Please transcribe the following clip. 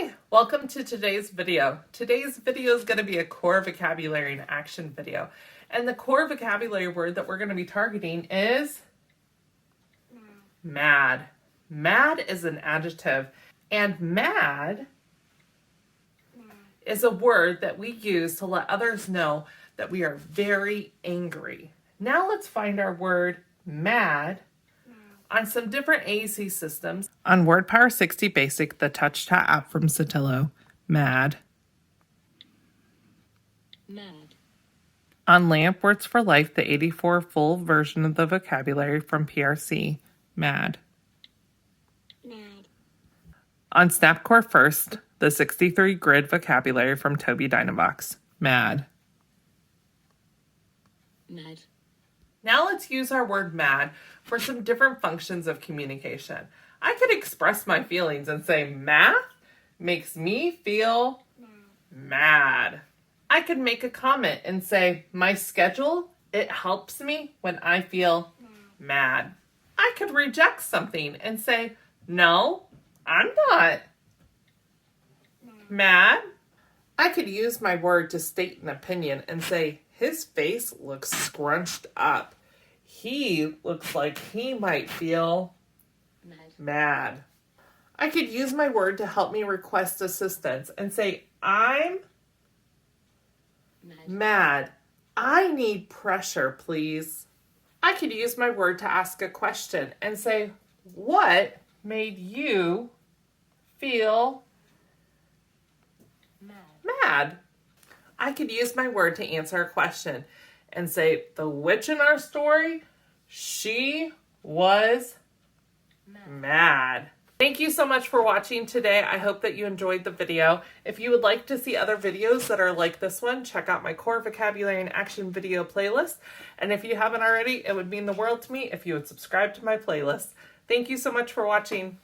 Hi, welcome to today's video. Today's video is going to be a core vocabulary and action video. And the core vocabulary word that we're going to be targeting is mad. Mad is an adjective, and mad is a word that we use to let others know that we are very angry. Now let's find our word mad on some different AAC systems. On WordPower 60 Basic, the TouchChat app from Sotillo, mad. Mad. On LAMP Words for Life, the 84 full version of the vocabulary from PRC, mad. Mad. On Snapcore First, the 63 grid vocabulary from Toby Dynavox, mad. Mad. Now let's use our word mad for some different functions of communication. I could express my feelings and say math makes me feel mad. I could make a comment and say my schedule, it helps me when I feel mad. I could reject something and say, no, I'm not mad. I could use my word to state an opinion and say, his face looks scrunched up. He looks like he might feel mad. I could use my word to help me request assistance and say, I'm mad. I need pressure, please. I could use my word to ask a question and say, what made you feel mad? I could use my word to answer a question and say, the witch in our story, she was mad. Thank you so much for watching today. I hope that you enjoyed the video. If you would like to see other videos that are like this one, check out my core vocabulary and action video playlist. And if you haven't already, it would mean the world to me if you would subscribe to my playlist. Thank you so much for watching.